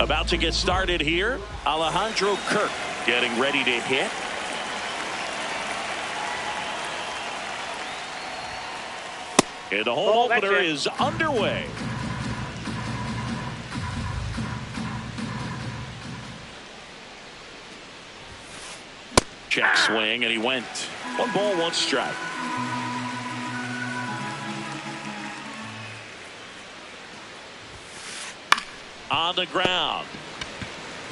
About to get started here. Alejandro Kirk getting ready to hit. And the home opener is underway. Check swing, and he went. 1 ball, 1 strike. On the ground.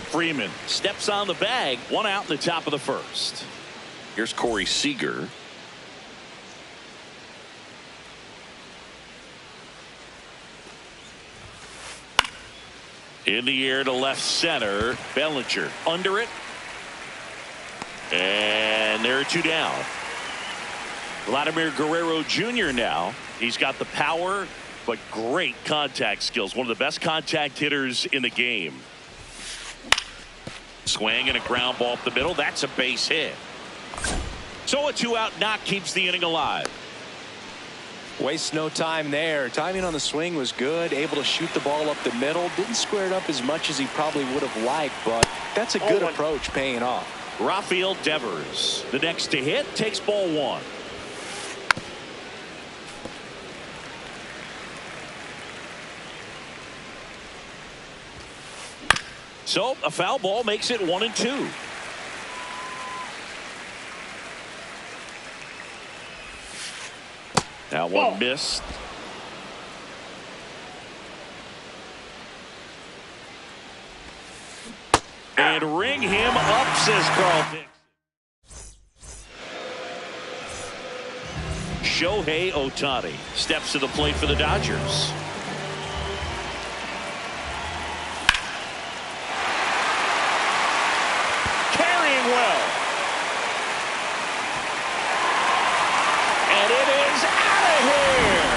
Freeman steps on the bag. 1 out in the top of the first. Here's Corey Seager. In the air to left center. Bellinger under it. And there are 2 down. Vladimir Guerrero Jr. now. He's got the power, but great contact skills. One of the best contact hitters in the game. Swing and a ground ball up the middle. That's a base hit. So a 2-out knock keeps the inning alive. Wastes no time there. Timing on the swing was good. Able to shoot the ball up the middle. Didn't square it up as much as he probably would have liked, but that's a good approach paying off. Rafael Devers, the next to hit, takes ball 1. So a foul ball makes it 1-2. Now one missed. And ring him up, says Carl Dixon. Shohei Ohtani steps to the plate for the Dodgers. Carrying well. And it is out of here.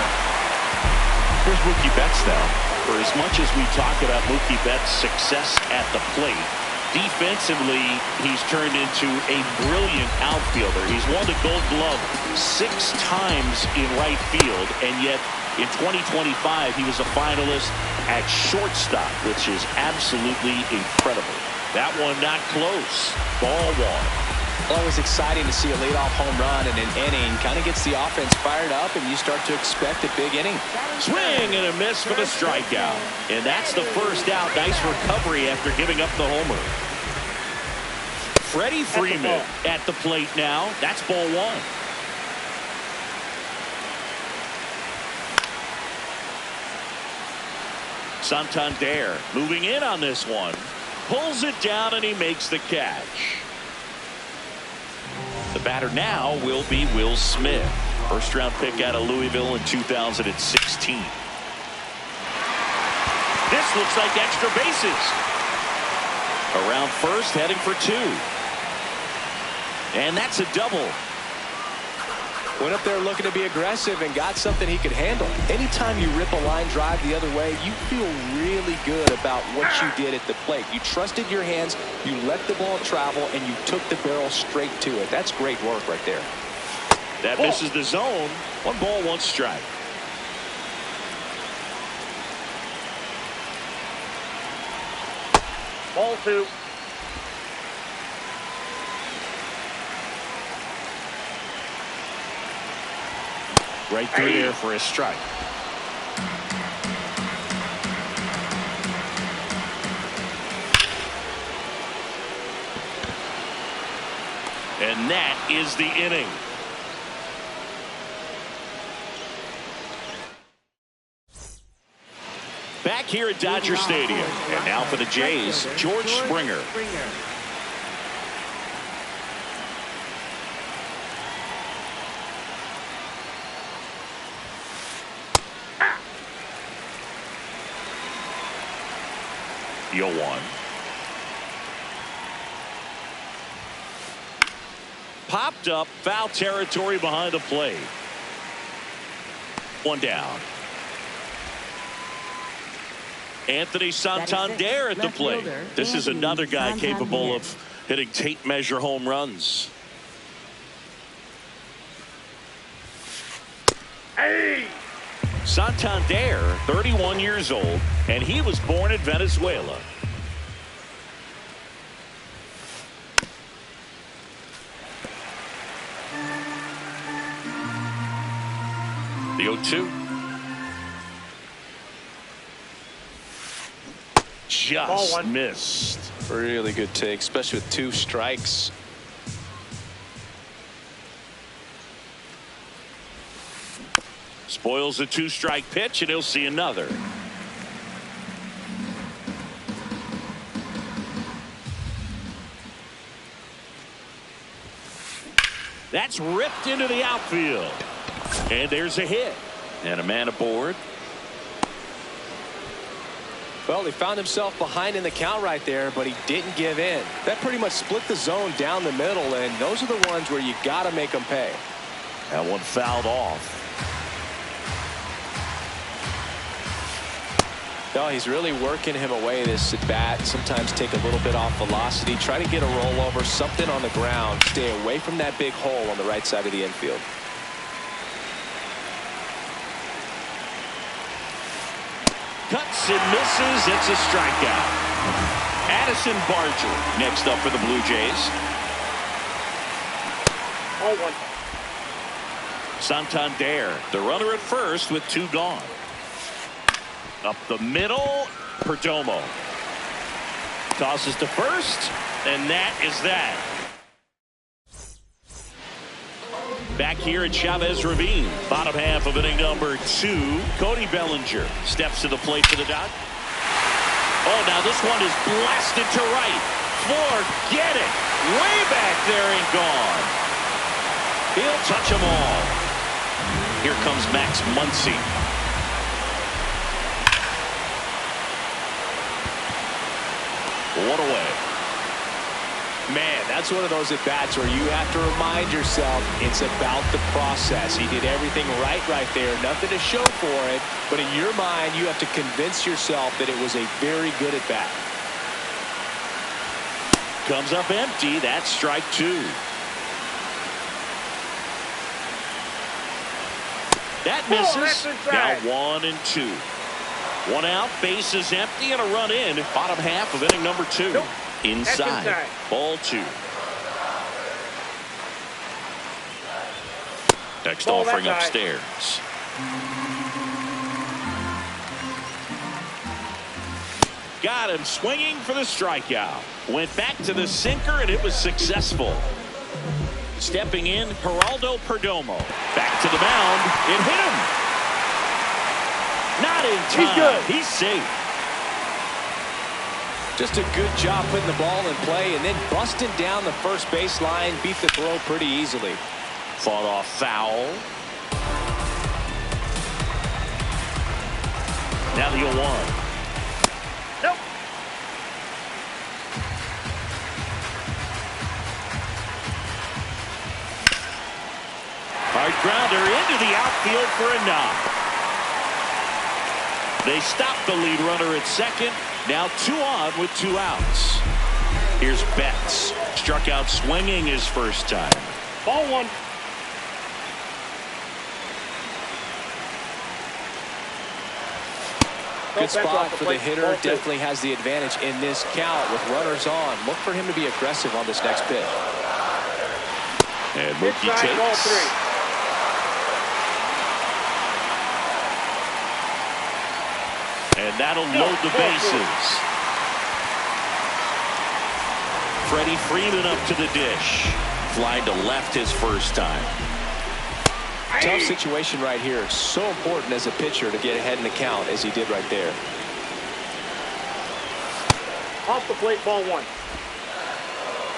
Here's Mookie Betts now. For as much as we talk about Mookie Betts' success at the plate, defensively, he's turned into a brilliant outfielder. He's won the Gold Glove 6 times in right field, and yet in 2025, he was a finalist at shortstop, which is absolutely incredible. That one not close. Ball 1. Always exciting to see a leadoff home run in an inning. Kind of gets the offense fired up, and you start to expect a big inning. Swing and a miss for the strikeout. And that's the first out. Nice recovery after giving up the homer. Freddie Freeman at the plate now. That's ball 1. Santander moving in on this one. Pulls it down, and he makes the catch. The batter now will be Will Smith. First round pick out of Louisville in 2016. This looks like extra bases. Around first, heading for 2. And that's a double. Went up there looking to be aggressive and got something he could handle. Anytime you rip a line drive the other way, you feel really good about what you did at the plate. You trusted your hands, you let the ball travel, and you took the barrel straight to it. That's great work right there. That misses the zone. 1 ball, 1 strike. Ball 2. Right through there for a strike. And that is the inning. Back here at Dodger Stadium. And now for the Jays, George Springer. Deal 1. Popped up, foul territory behind the plate. 1 down. Anthony Santander at the plate. This is another guy capable of hitting tape measure home runs. Santander, 31 years old, and he was born in Venezuela. 0-2. Just missed. Really good take, especially with 2 strikes. Spoils a 2-strike pitch, and he'll see another. That's ripped into the outfield. And there's a hit. And a man aboard. Well, he found himself behind in the count right there, but he didn't give in. That pretty much split the zone down the middle, and those are the ones where you got to make them pay. That one fouled off. No, he's really working him away this at bat. Sometimes take a little bit off velocity. Try to get a rollover, something on the ground. Stay away from that big hole on the right side of the infield. Cuts and misses. It's a strikeout. Addison Barger next up for the Blue Jays. 0-1. Santander, the runner at first with 2 gone. Up the middle, Perdomo tosses to first, and that is that. Back here at Chavez Ravine, bottom half of inning number 2. Cody Bellinger steps to the plate for the Dodgers. Oh, now this one is blasted to right. Forget it. Way back there and gone. He'll touch them all. Here comes Max Muncy. One away. Man, that's one of those at-bats where you have to remind yourself it's about the process. He did everything right there. Nothing to show for it. But in your mind, you have to convince yourself that it was a very good at-bat. Comes up empty. That's strike 2. That misses. Now 1-2. 1 out, bases empty, and a run in. Bottom half of inning number 2. Nope. Inside. Ball 2. Next offering upstairs. Got him swinging for the strikeout. Went back to the sinker, and it was successful. Stepping in, Geraldo Perdomo. Back to the mound. It hit him. Not in time. He's good. He's safe. Just a good job putting the ball in play and then busting down the first baseline. Beat the throw pretty easily. Fought off foul. Now the 0-1. Nope. Hard grounder into the outfield for a knock. They stop the lead runner at second. Now 2 on with 2 outs. Here's Betts. Struck out swinging his first time. Ball 1. Good spot for the hitter. Definitely has the advantage in this count with runners on. Look for him to be aggressive on this next pitch. And Mookie takes. Ball 3. And that'll load the bases. Freddie Freeman up to the dish. Flying to left his first time. Tough situation right here. It's so important as a pitcher to get ahead in the count as he did right there. Off the plate, ball 1.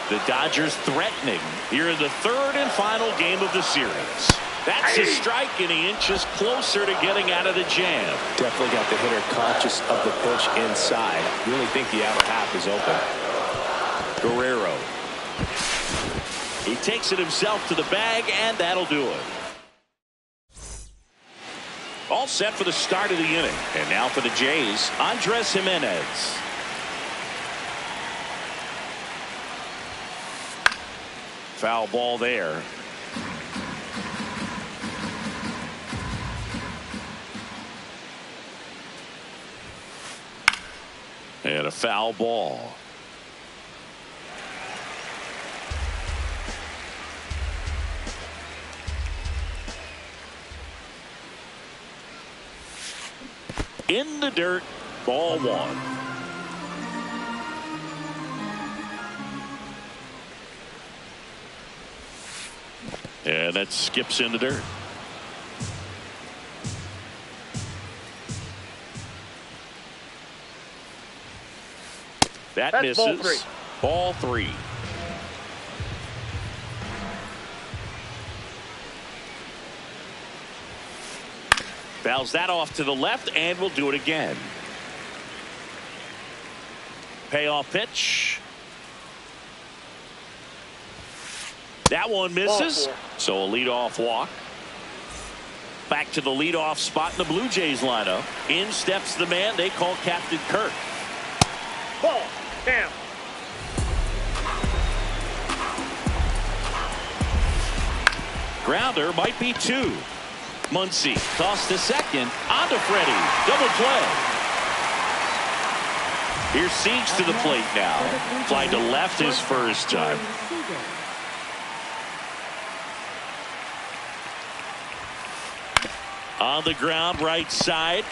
The Dodgers threatening here in the 3rd and final game of the series. That's a strike, and he inches closer to getting out of the jam. Definitely got the hitter conscious of the pitch inside. Really think the outer half is open. Guerrero. He takes it himself to the bag, and that'll do it. All set for the start of the inning. And now for the Jays, Andres Gimenez. Foul ball there. And a foul ball. In the dirt, ball one. And that skips in the dirt. That That's misses. Ball three. Fouls that off to the left, and we'll do it again. Payoff pitch. That one misses. So a leadoff walk. Back to the leadoff spot in the Blue Jays lineup. In steps the man they call Captain Kirk. Ball. Damn. Grounder might be two. Muncy tossed to second. On to Freddie. Double play. Here's Siegs to the plate now. Fly to left his first time. On the ground, right side.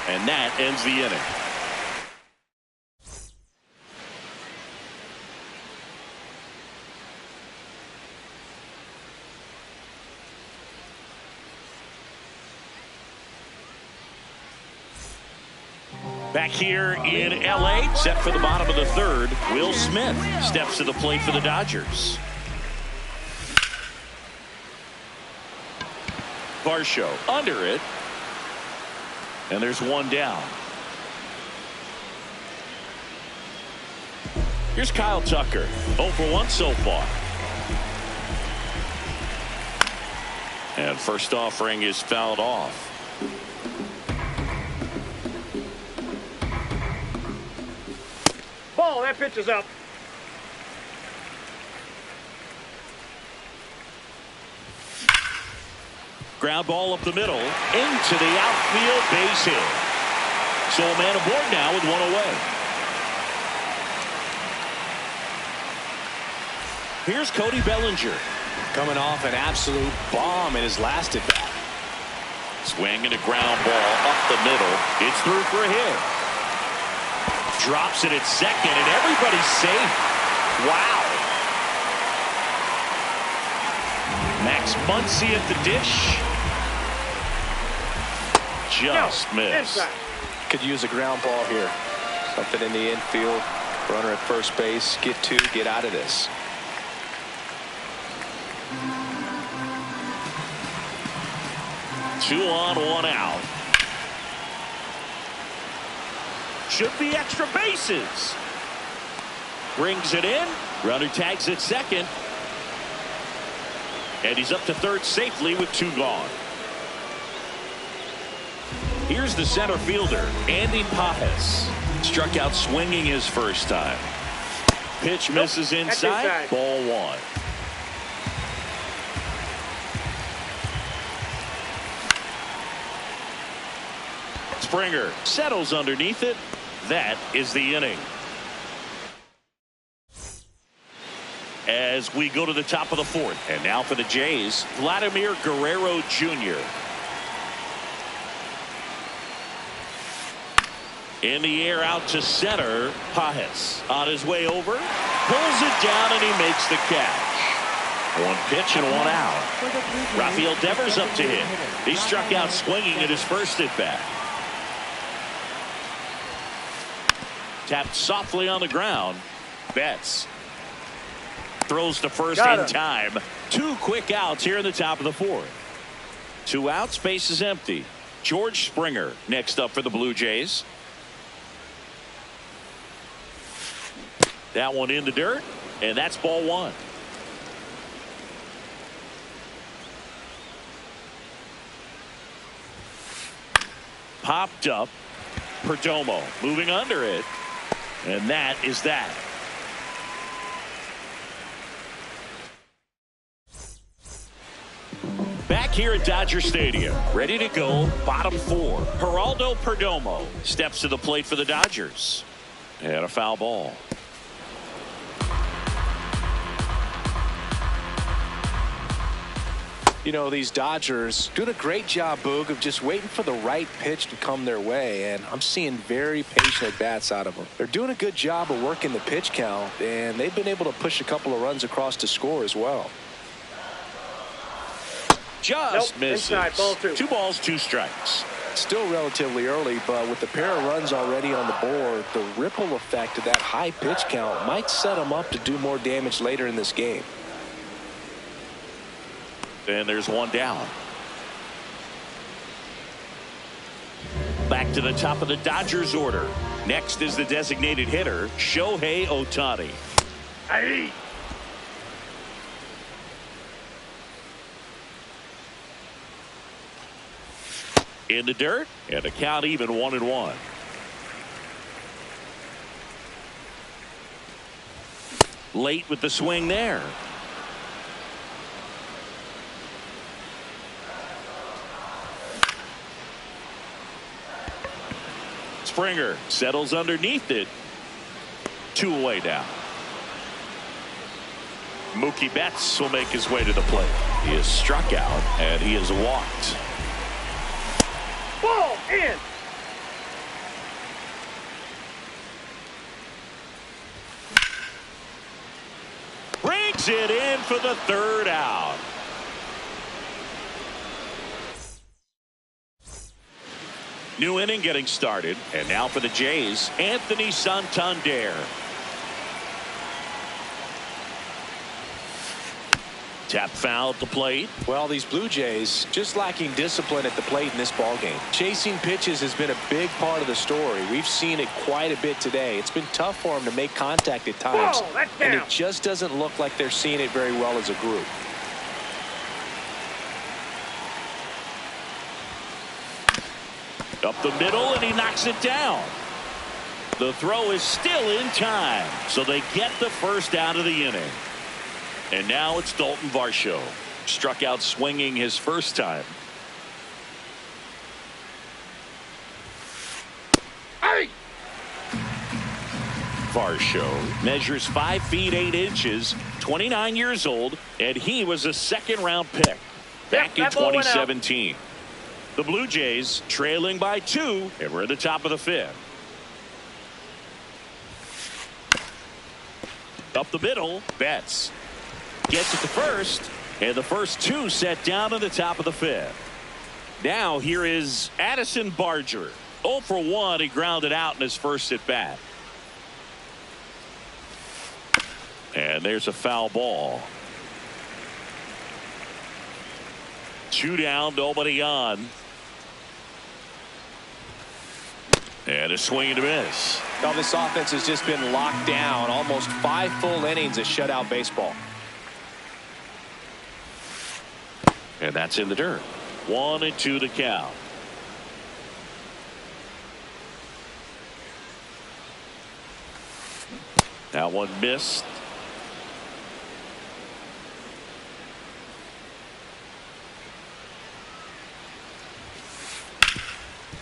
And that ends the inning. Back here in L.A., set for the bottom of the third, Will Smith steps to the plate for the Dodgers. Varsho under it. And there's one down. Here's Kyle Tucker. 0 for 1 so far. And first offering is fouled off. Ball. That pitch is up. Ground ball up the middle into the outfield, base hit. So a man aboard now with one away. Here's Cody Bellinger. Coming off an absolute bomb in his last at bat. Swing and a ground ball up the middle. It's through for a hit. Drops it at second, and everybody's safe. Wow. Max Muncy at the dish. Just missed. Could use a ground ball here. Something in the infield. Runner at first base. Get two. Get out of this. Two on, one out. Should be extra bases. Brings it in. Runner tags at second. And he's up to third safely with two gone. Here's the center fielder, Andy Pages. Struck out swinging his first time. Pitch misses inside. Ball one. Springer settles underneath it. That is the inning. As we go to the top of the fourth. And now for the Jays, Vladimir Guerrero Jr. In the air out to center. Pages on his way over. Pulls it down and he makes the catch. One pitch and one out. Rafael Devers up to hit. He struck out swinging at his first at bat. Tapped softly on the ground. Betts throws to first in time. Two quick outs here in the top of the fourth. Two outs, base is empty. George Springer next up for the Blue Jays. That one in the dirt, and that's ball one. Popped up. Perdomo moving under it. And that is that. Back here at Dodger Stadium, ready to go, bottom four. Geraldo Perdomo steps to the plate for the Dodgers. And a foul ball. You know, these Dodgers doing a great job, Boog, of just waiting for the right pitch to come their way, and I'm seeing very patient at-bats out of them. They're doing a good job of working the pitch count, and they've been able to push a couple of runs across to score as well. Just misses. Inside, ball 2. 2 balls, 2 strikes. Still relatively early, but with the pair of runs already on the board, the ripple effect of that high pitch count might set them up to do more damage later in this game. And there's 1 down. Back to the top of the Dodgers order. Next is the designated hitter, Shohei Ohtani. Hey. In the dirt, and the count even 1-1. Late with the swing there. Springer settles underneath it. 2 away now. Mookie Betts will make his way to the plate. He is struck out and he is walked. Ball in. Brings it in for the 3rd out. New inning getting started, and now for the Jays, Anthony Santander. Tap foul at the plate. Well, these Blue Jays just lacking discipline at the plate in this ballgame. Chasing pitches has been a big part of the story. We've seen it quite a bit today. It's been tough for them to make contact at times, Whoa, that's and down. it just doesn't look like they're seeing it very well as a group. Up the middle, and he knocks it down. The throw is still in time, so they get the 1st out of the inning. And now it's Dalton Varsho. Struck out swinging his 1st time. Hey. Varsho measures 5 feet 8 inches, 29 years old, and he was a 2nd-round pick back in that ball went out. 2017. The Blue Jays trailing by 2, and we're at the top of the 5th. Up the middle, Betts gets it to first, and the first 2 set down at the top of the 5th. Now here is Addison Barger. 0 for 1, he grounded out in his first at bat. And there's a foul ball. 2 down, nobody on. And a swing and a miss. Now, this offense has just been locked down. Almost 5 full innings of shutout baseball. And that's in the dirt. 1-2 to count. That one missed.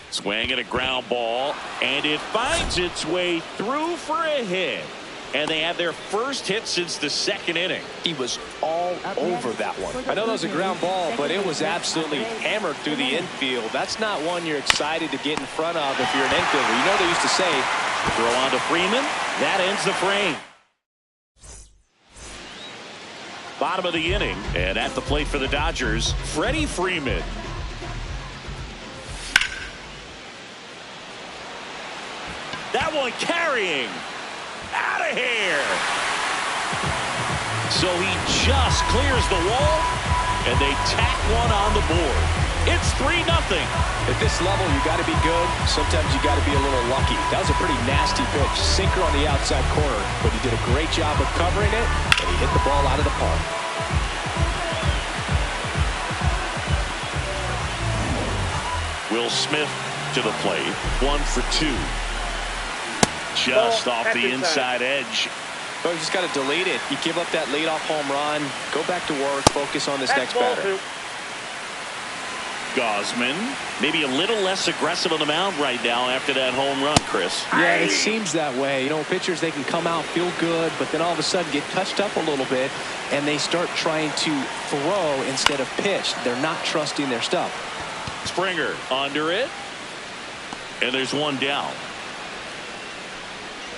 Swing and a ground ball, and it finds its way through for a hit. And they have their first hit since the 2nd inning. He was all over that one. I know that was a ground ball, but it was absolutely hammered through the infield. That's not one you're excited to get in front of if you're an infielder. You know they used to say, throw on to Freeman. That ends the frame. Bottom of the inning, and at the plate for the Dodgers, Freddie Freeman. That one carrying. Out of here. So he just clears the wall, and they tack one on the board. It's 3-0. At this level, you got to be good. Sometimes you got to be a little lucky. That was a pretty nasty pitch. Sinker on the outside corner, but he did a great job of covering it, and he hit the ball out of the park. Will Smith to the plate. 1 for 2. Just off the inside edge. But you just got to delete it. You give up that leadoff home run. Go back to work. Focus on this next batter. Gausman, maybe a little less aggressive on the mound right now after that home run, Chris. Yeah, it seems that way. You know, pitchers, they can come out, feel good, but then all of a sudden get touched up a little bit, and they start trying to throw instead of pitch. They're not trusting their stuff. Springer under it, and there's one down.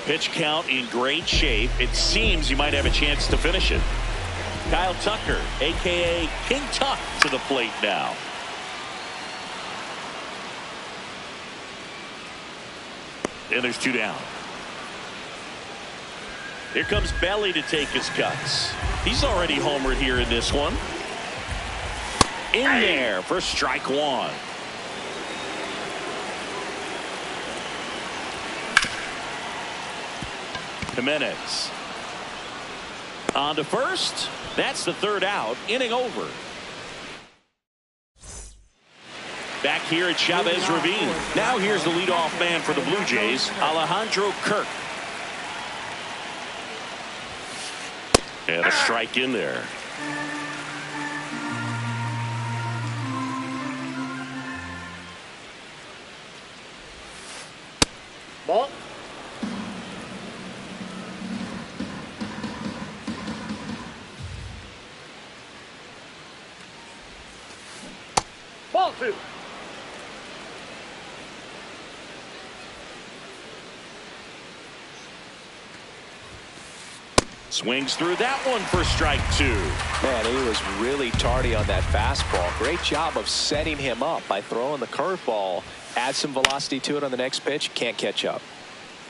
Pitch count in great shape. It seems you might have a chance to finish it. Kyle Tucker, a.k.a. King Tuck, to the plate now. And there's two down. Here comes Belly to take his cuts. He's already homered here in this one. In there for strike one. Jimenez on to first. That's the third out. Inning over. Back here at Chavez Ravine. Now here's the leadoff man for the Blue Jays, Alejandro Kirk. And a strike in there. Ball. Ball two. Swings through that one for strike two. Man, he was really tardy on that fastball. Great job of setting him up by throwing the curveball. Add some velocity to it on the next pitch. Can't catch up.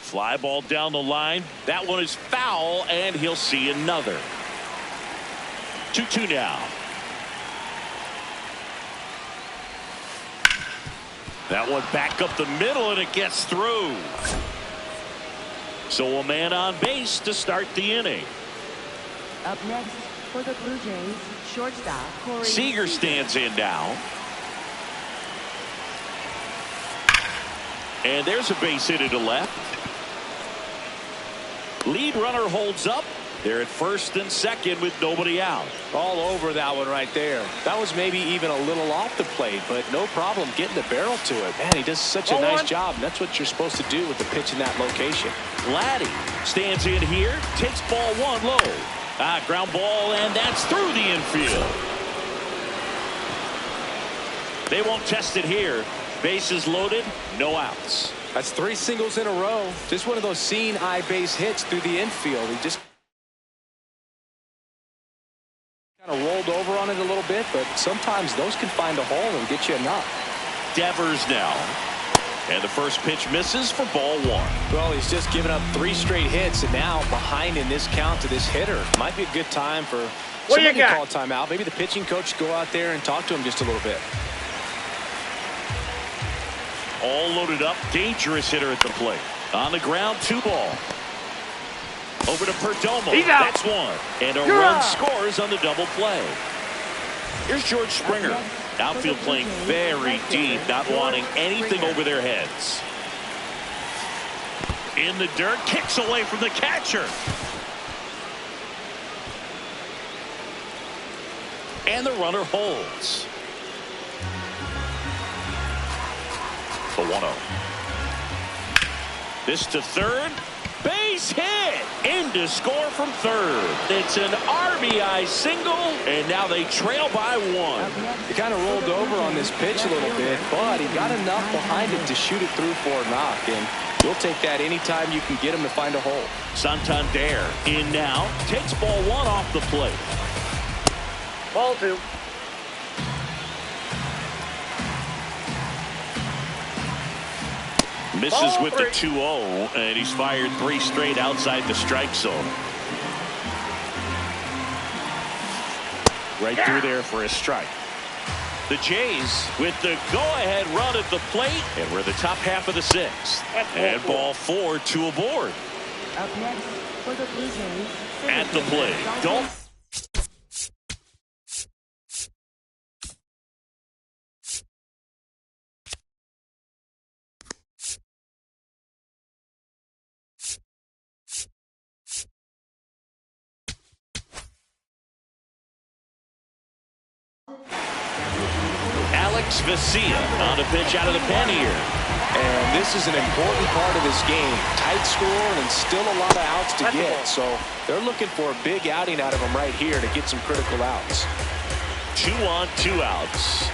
Fly ball down the line. That one is foul, and he'll see another. 2-2 now. That one back up the middle, and it gets through. So a man on base to start the inning. Up next for the Blue Jays, shortstop Corey Seager stands in now. And there's a base hit to left. Lead runner holds up. They're at first and second with nobody out. All over that one right there. That was maybe even a little off the plate, but no problem getting the barrel to it. Man, he does such a nice job, and that's what you're supposed to do with the pitch in that location. Vladdy stands in here, takes ball one low. Ground ball, and that's through the infield. They won't test it here. Bases loaded, no outs. That's 3 singles in a row. Just one of those seeing eye base hits through the infield. He just kind of rolled over on it a little bit, but sometimes those can find a hole and get you enough. Devers now. And the first pitch misses for ball one. Well, he's just given up 3 straight hits, and now behind in this count to this hitter. Might be a good time for somebody to call a timeout. Maybe the pitching coach go out there and talk to him just a little bit. All loaded up. Dangerous hitter at the plate. On the ground, 2 ball. Over to Perdomo. He's out. That's one. And a run scores on the double play. Here's George Springer. Outfield playing very deep, not wanting anything over their heads. In the dirt, kicks away from the catcher. And the runner holds. The 1-0. This to third. Base hit. In to score from third. It's an RBI single, and now they trail by 1. He kind of rolled over on this pitch a little bit, but he got enough behind it to shoot it through for a knock, and you'll take that anytime you can get him to find a hole. Santander in now. Takes ball 1 off the plate. Ball 2. Misses with the 2-0, and he's fired 3 straight outside the strike zone. Right through there for a strike. The Jays with the go-ahead run at the plate, and we're the top half of the 6th. And ball 4, 2 aboard. Up next for the Blue Jays, At the plate, Dalton. Alex Vesia on the pitch out of the pen here. And this is an important part of this game. Tight score and still a lot of outs to get. So they're looking for a big outing out of him right here to get some critical outs. 2 on, 2 outs.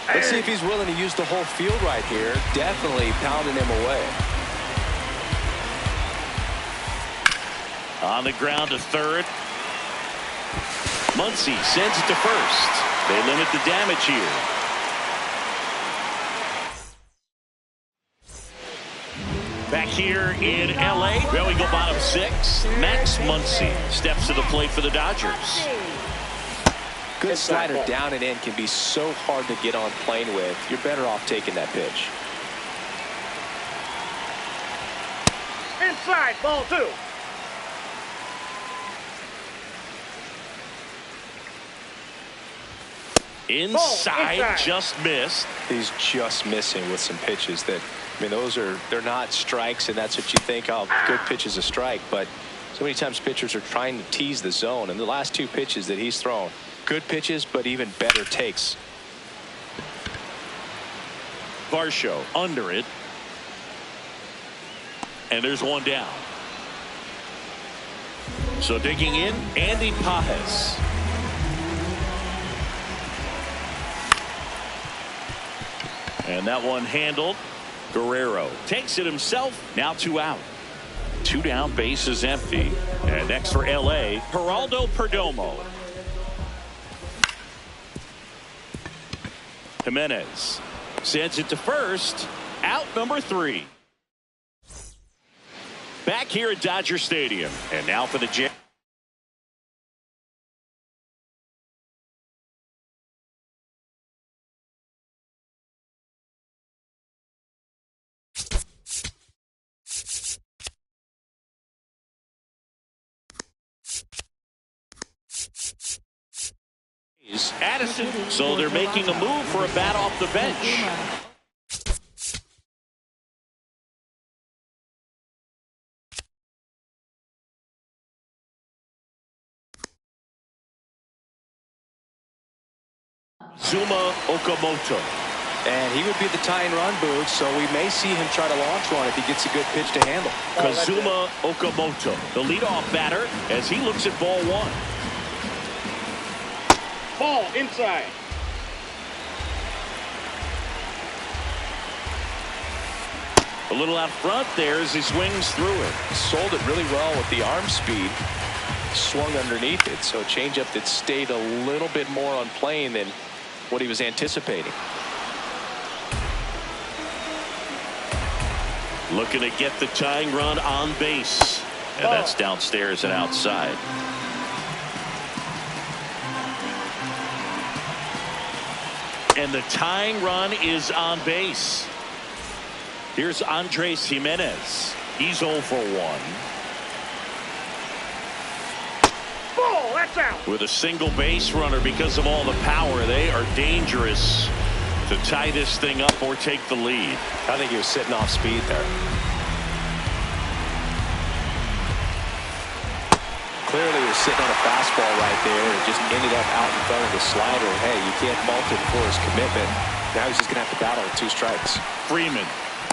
Let's see if he's willing to use the whole field right here. Definitely pounding him away. On the ground to third. Muncy sends it to first. They limit the damage here. Back here in L.A., well, we go bottom 6. Max Muncy steps to the plate for the Dodgers. Good slider down and in can be so hard to get on plane with. You're better off taking that pitch. Inside, ball 2. Inside, just missed. He's just missing with some pitches that, I mean, they're not strikes, and that's what you think, oh, good pitch is a strike. But so many times pitchers are trying to tease the zone, and the last 2 pitches that he's thrown, good pitches, but even better takes. Varsho under it. And there's one down. So digging in, Andy Pages. And that one handled. Guerrero takes it himself. Now 2 out. 2 down, base is empty. And next for L.A., Geraldo Perdomo. Jimenez sends it to first. Out number 3. Back here at Dodger Stadium. And now for the Jets. Addison, so they're making a move for a bat off the bench. Zuma Okamoto. And he would be the tying run, Boog, so we may see him try to launch one if he gets a good pitch to handle. Kazuma Okamoto, the leadoff batter, as he looks at ball 1. Ball inside. A little out front there as he swings through it. Sold it really well with the arm speed. Swung underneath it, so a changeup that stayed a little bit more on plane than what he was anticipating. Looking to get the tying run on base. And that's downstairs and outside. And the tying run is on base. Here's Andres Jimenez. He's 0 for 1. Ball, that's out. With a single base runner because of all the power, they are dangerous to tie this thing up or take the lead. I think he was sitting off speed there. Clearly he was sitting on a fastball right there and just ended up out in front of the slider. Hey, you can't fault him for his commitment. Now he's just going to have to battle with 2 strikes. Freeman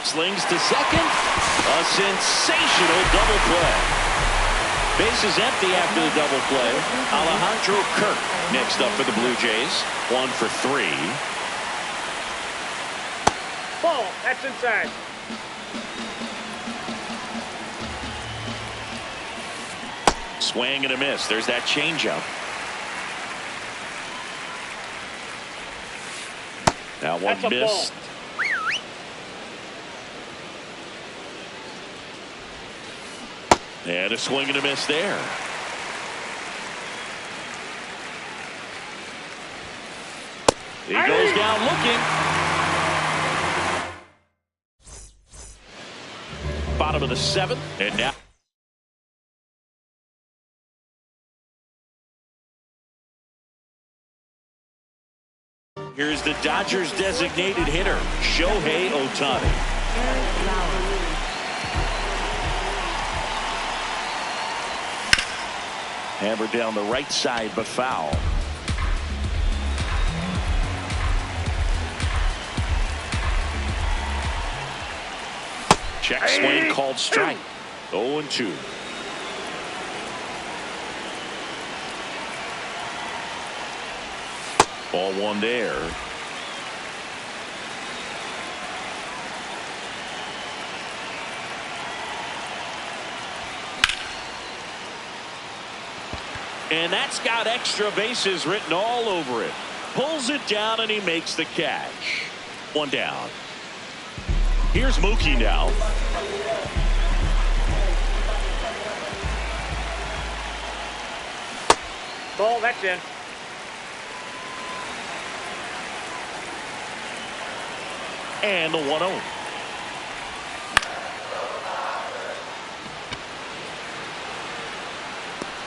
slings to second. A sensational double play. Base is empty after the double play. Alejandro Kirk next up for the Blue Jays. 1 for 3. Ball, that's inside. Swing and a miss. There's that changeup. Now one missed. And a swing and a miss there. He goes down looking. Bottom of the 7th, and now here's the Dodgers designated hitter, Shohei Ohtani. Hammered down the right side, but foul. Check swing called strike. 0-2. Ball one there. And that's got extra bases written all over it. Pulls it down and he makes the catch. One down. Here's Mookie now. Ball, that's in. And the 1-0.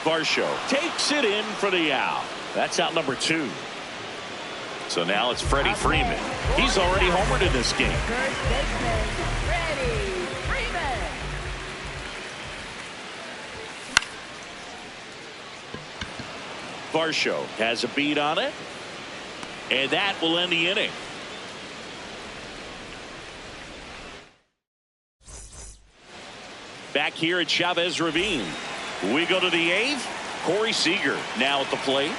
Varsho takes it in for the out. That's out number 2. So now it's Freddie Freeman. He's already homered in this game. First baseman, Freddie Freeman. Varsho has a beat on it. And that will end the inning. Back here at Chavez Ravine. We go to the 8th. Corey Seager now at the plate.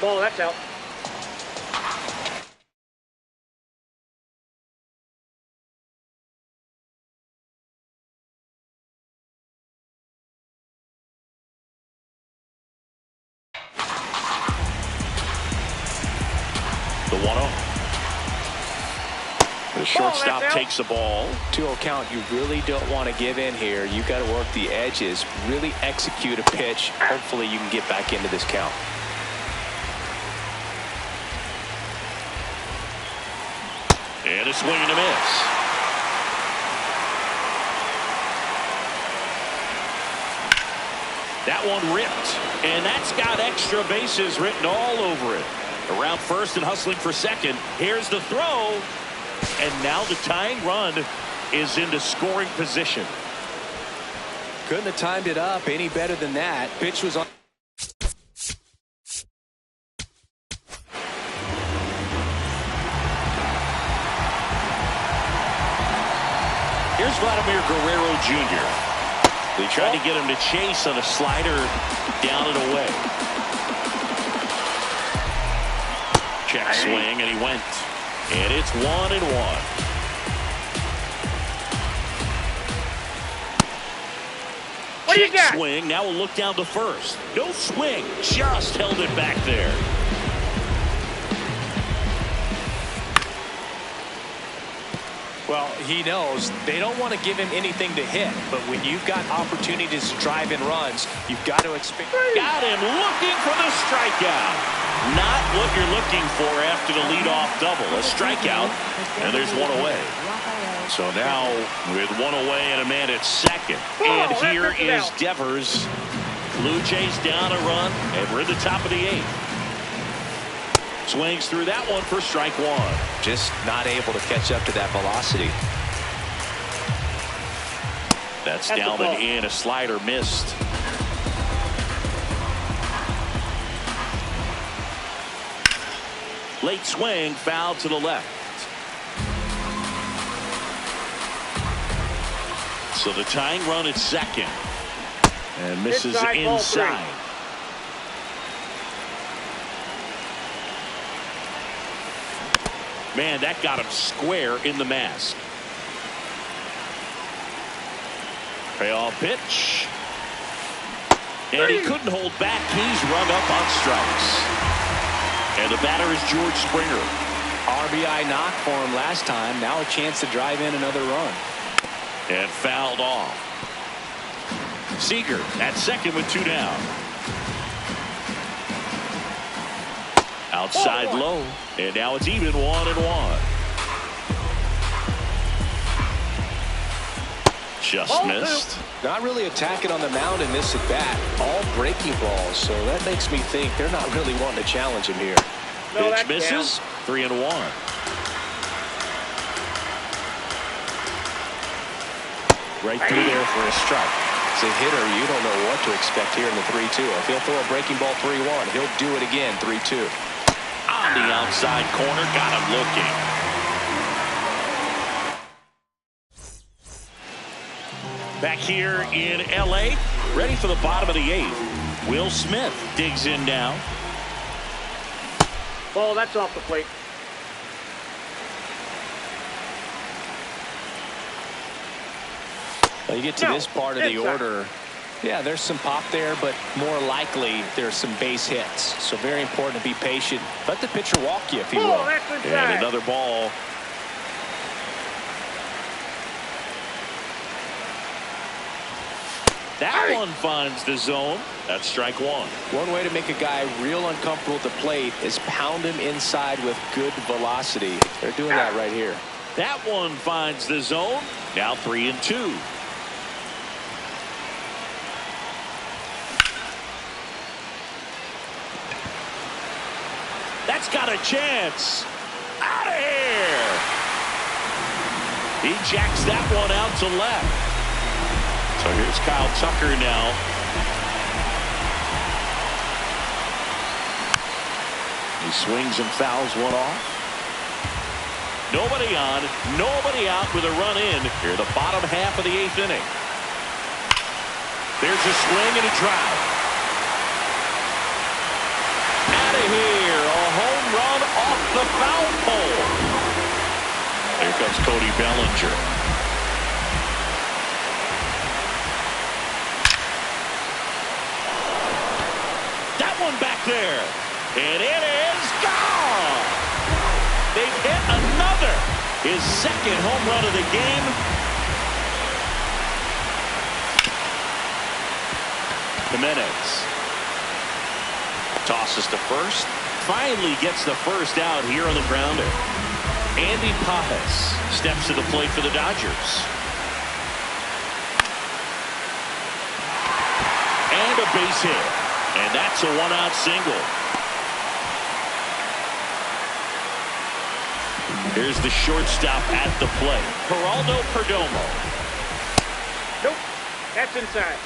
Ball, that's out. The 1-0. The shortstop takes the ball. 2-0 count. You really don't want to give in here. You've got to work the edges. Really execute a pitch. Hopefully you can get back into this count. And a swing and a miss. That one ripped. And that's got extra bases written all over it. Around first and hustling for second. Here's the throw. And now the tying run is into scoring position. Couldn't have timed it up any better than that. Pitch was on. Here's Vladimir Guerrero Jr. They tried to get him to chase on a slider down and away. Check swing and he went. And it's 1-1. What do you got? Swing. Now we'll look down to first. No swing. Just held it back there. Well, he knows they don't want to give him anything to hit, but when you've got opportunities to drive in runs, you've got to expect. Got him looking for the strikeout. Not what you're looking for after the leadoff double. A strikeout, and there's one away. So now with one away and a man at second. And here is Devers. Blue Jays down a run, and we're in the top of the 8th. Swings through that one for strike 1. Just not able to catch up to that velocity. That's down and in. A slider missed. Late swing, foul to the left. So the tying run at second. And misses inside. Man, that got him square in the mask. Payoff pitch. And he couldn't hold back. He's rung up on strikes. And the batter is George Springer. RBI knock for him last time. Now a chance to drive in another run. And fouled off. Seager at second with 2 down. Outside low. And now it's even 1-1. Just missed. Not really attacking on the mound in this at bat. All breaking balls. So that makes me think they're not really wanting to challenge him here. No, pitch misses. 3-1. Right through there for a strike. As a hitter, you don't know what to expect here in the 3-2. If he'll throw a breaking ball 3-1, he'll do it again 3-2. On the outside corner, got him looking. Back here in L.A., ready for the bottom of the 8th. Will Smith digs in now. Ball, that's off the plate. Well, you get to this part of the order. Yeah, there's some pop there, but more likely there's some base hits. So very important to be patient. Let the pitcher walk you, if he will. And another ball. That one finds the zone. That's strike 1. One way to make a guy real uncomfortable at the plate is pound him inside with good velocity. They're doing that right here. That one finds the zone. Now 3-2. That's got a chance. Out of here. He jacks that one out to left. So here's Kyle Tucker now. He swings and fouls one off. Nobody on, nobody out with a run in here, the bottom half of the 8th inning. There's a swing and a drive. Out of here, a home run off the foul pole. Here comes Cody Bellinger. One back there, and it is gone. They've hit another, his second home run of the game. Jimenez tosses to first, finally gets the first out here on the grounder. Andy Pajas steps to the plate for the Dodgers. And a base hit. And that's a one-out single. Here's the shortstop at the plate, Geraldo Perdomo. Nope, that's inside.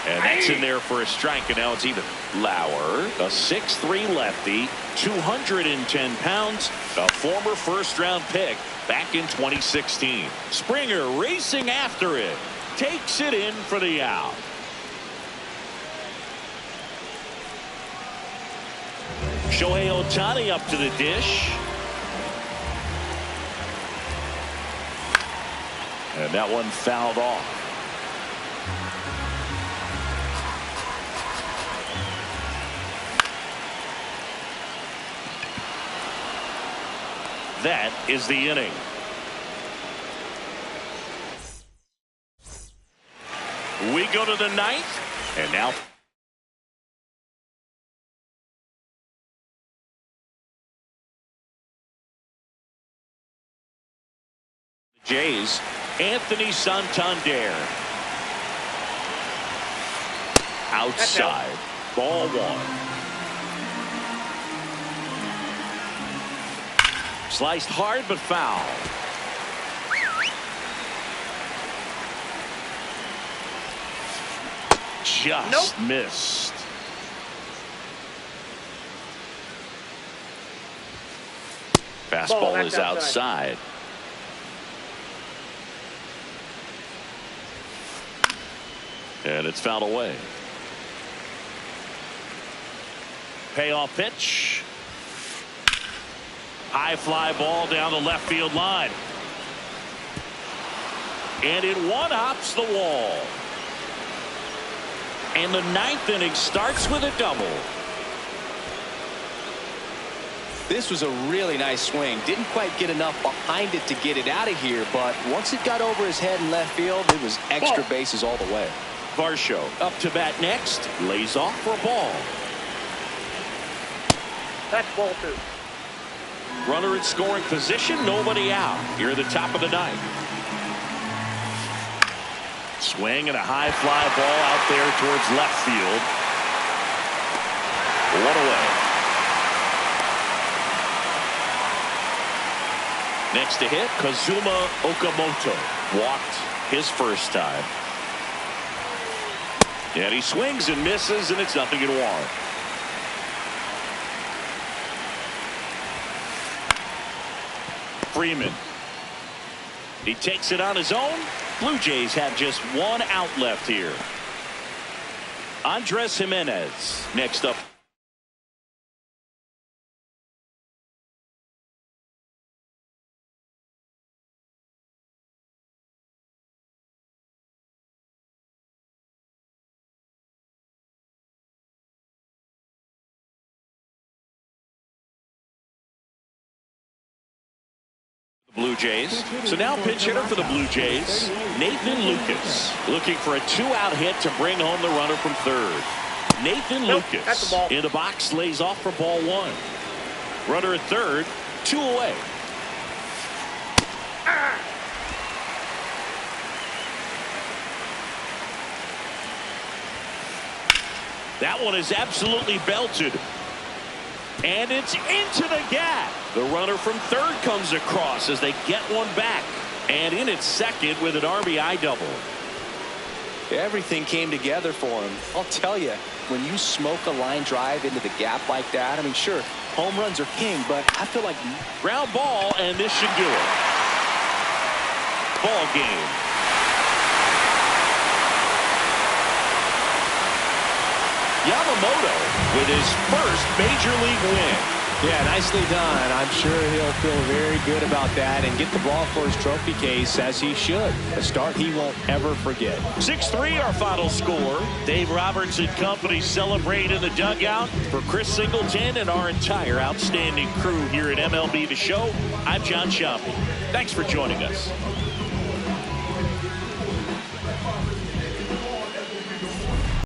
And that's in there for a strike, and now it's even. Lauer, a 6'3" lefty, 210 pounds, a former first-round pick back in 2016. Springer racing after it, takes it in for the out. Shohei Ohtani up to the dish. And that one fouled off. That is the inning. We go to the 9th, and now Jays, Anthony Santander. Outside, ball 1. Sliced hard but foul. Just missed. Fastball is outside. And it's fouled away. Payoff pitch. High fly ball down the left field line. And it one-hops the wall. And the 9th inning starts with a double. This was a really nice swing. Didn't quite get enough behind it to get it out of here, but once it got over his head in left field, it was extra bases all the way. Varsho up to bat next, lays off for a ball. That's ball 2. Runner in scoring position, nobody out. Here at the top of the 9th. Swing and a high fly ball out there towards left field. One away. Next to hit, Kazuma Okamoto. Walked his first time. And he swings and misses, and it's 0-1. Freeman. He takes it on his own. Blue Jays have just one out left here. Andres Gimenez next up. Blue Jays. So now pinch hitter for the Blue Jays, Nathan Lucas, looking for a 2-out hit to bring home the runner from third. Nathan Lucas in the box, lays off for ball 1. Runner at third, 2 away. That one is absolutely belted. And it's into the gap. The runner from third comes across as they get one back. And in at second with an RBI double. Everything came together for him. I'll tell you, when you smoke a line drive into the gap like that, I mean, sure, home runs are king, but I feel like ground ball, and this should do it. Ball game. Yamamoto with his first major league win. Yeah, nicely done. I'm sure he'll feel very good about that and get the ball for his trophy case, as he should. A start he won't ever forget. 6-3 our final score. Dave Roberts and company celebrate in the dugout. For Chris Singleton and our entire outstanding crew here at MLB The Show, I'm John Schaffel. Thanks for joining us.